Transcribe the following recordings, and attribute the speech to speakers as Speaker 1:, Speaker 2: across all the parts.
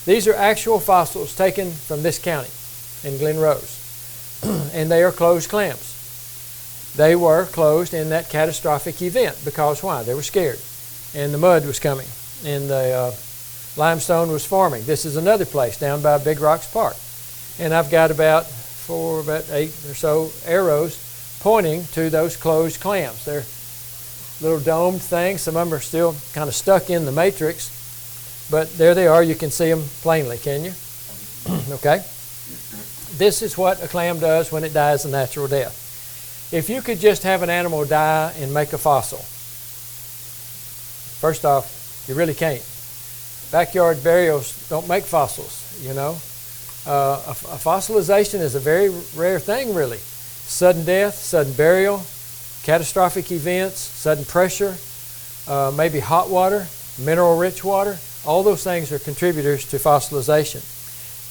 Speaker 1: These are actual fossils taken from this county in Glen Rose. And they are closed clams. They were closed in that catastrophic event because why? They were scared. And the mud was coming. And the limestone was forming. This is another place down by Big Rocks Park. And I've got about 8 or so arrows pointing to those closed clams. They're little domed things. Some of them are still kind of stuck in the matrix. But there they are. You can see them plainly, can you? Okay. This is what a clam does when it dies a natural death. If you could just have an animal die and make a fossil, first off, you really can't. Backyard burials don't make fossils, you know. A fossilization is a very rare thing, really. Sudden death, sudden burial, catastrophic events, sudden pressure, maybe hot water, mineral-rich water. All those things are contributors to fossilization.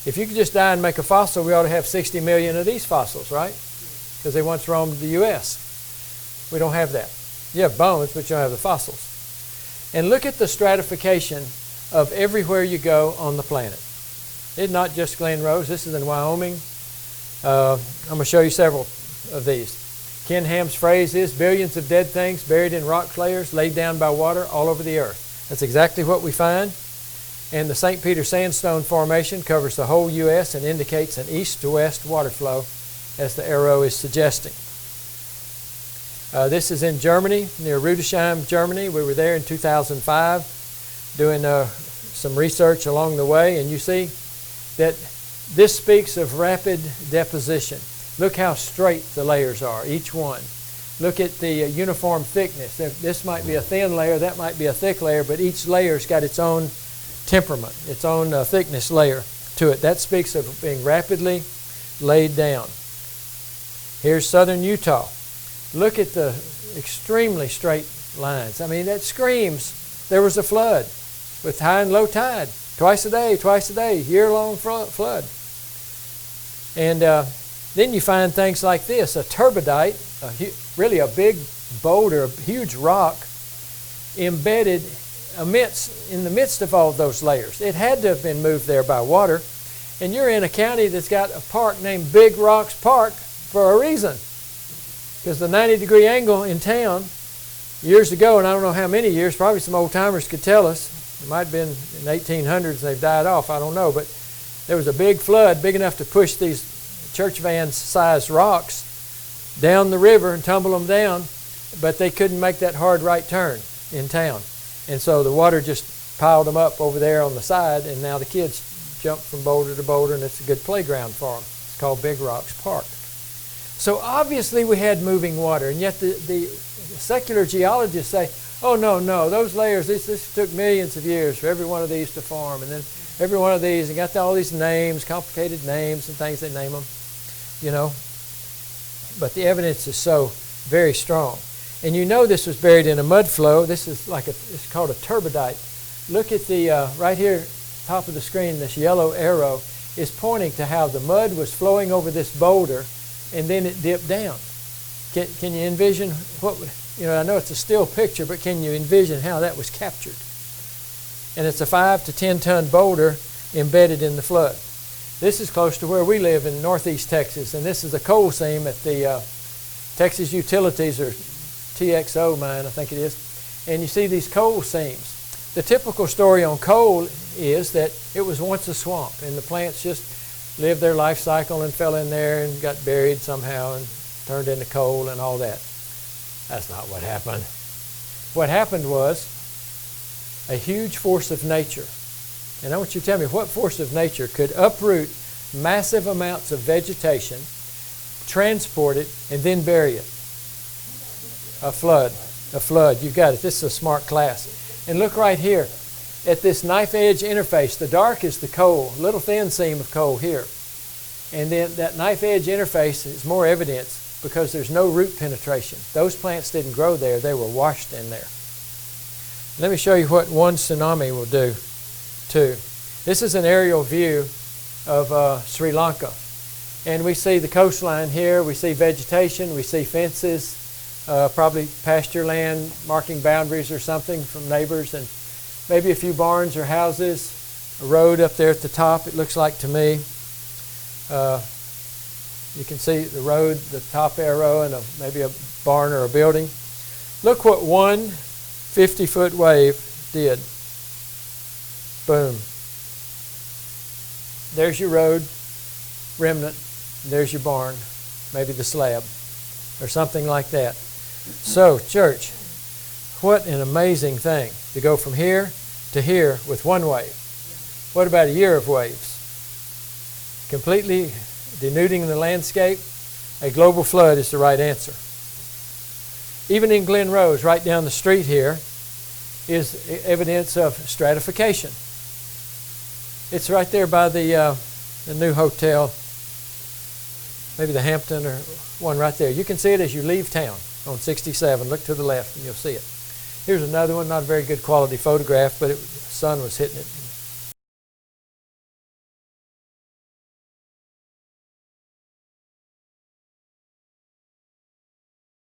Speaker 1: If you could just die and make a fossil, we ought to have 60 million of these fossils, right? Because they once roamed the U.S. We don't have that. You have bones, but you don't have the fossils. And look at the stratification of everywhere you go on the planet. It's not just Glen Rose. This is in Wyoming. I'm going to show you several of these. Ken Ham's phrase is, billions of dead things buried in rock layers laid down by water all over the earth. That's exactly what we find. And the St. Peter Sandstone Formation covers the whole U.S. and indicates an east to west water flow, as the arrow is suggesting. This is in Germany, near Rudesheim, Germany. We were there in 2005 doing some research along the way, and you see that this speaks of rapid deposition. Look how straight the layers are, each one. Look at the uniform thickness. This might be a thin layer, that might be a thick layer, but each layer's got its own temperament, its own thickness layer to it. That speaks of being rapidly laid down. Here's southern Utah. Look at the extremely straight lines. I mean, that screams there was a flood with high and low tide. Twice a day, year-long flood. And then you find things like this, a turbidite, really a big boulder, a huge rock, embedded in the midst of all those layers. It had to have been moved there by water. And you're in a county that's got a park named Big Rocks Park for a reason. Because the 90-degree angle in town, years ago, and I don't know how many years, probably some old-timers could tell us, it might have been in the 1800s and they've died off, I don't know, but there was a big flood, big enough to push these church van-sized rocks down the river and tumble them down, but they couldn't make that hard right turn in town. And so the water just piled them up over there on the side, and now the kids jump from boulder to boulder, and it's a good playground for them. It's called Big Rocks Park. So obviously we had moving water, and yet the secular geologists say, oh, no, those layers, this took millions of years for every one of these to form, and then every one of these, and got all these names, complicated names and things they name them, you know. But the evidence is so very strong. And you know this was buried in a mud flow. This is it's called a turbidite. Look at the, right here, top of the screen, this yellow arrow is pointing to how the mud was flowing over this boulder and then it dipped down. Can you envision what, I know it's a still picture, but can you envision how that was captured? And it's a 5 to 10 ton boulder embedded in the flood. This is close to where we live in northeast Texas, and this is a coal seam at the Texas Utilities, or TXO mine, I think it is. And you see these coal seams. The typical story on coal is that it was once a swamp, and the plants just lived their life cycle and fell in there and got buried somehow and turned into coal and all that. That's not what happened. What happened was a huge force of nature. And I want you to tell me, what force of nature could uproot massive amounts of vegetation, transport it, and then bury it? A flood. A flood. You've got it. This is a smart class. And look right here at this knife edge interface. The dark is the coal, little thin seam of coal here. And then that knife edge interface is more evidence because there's no root penetration. Those plants didn't grow there. They were washed in there. Let me show you what one tsunami will do too. This is an aerial view of Sri Lanka. And we see the coastline here. We see vegetation. We see fences. Probably pasture land marking boundaries or something from neighbors, and maybe a few barns or houses. a road up there at the top, it looks like to me. You can see the road, the top arrow, and maybe a barn or a building. Look what one 50-foot wave did. Boom. There's your road remnant. There's your barn, maybe the slab, or something like that. So, church, what an amazing thing to go from here to here with one wave. What about a year of waves? Completely denuding the landscape? A global flood is the right answer. Even in Glen Rose, right down the street here, is evidence of stratification. It's right there by the new hotel, maybe the Hampton or one right there. You can see it as you leave town on 67. Look to the left and you'll see it. Here's another one, not a very good quality photograph, but the sun was hitting it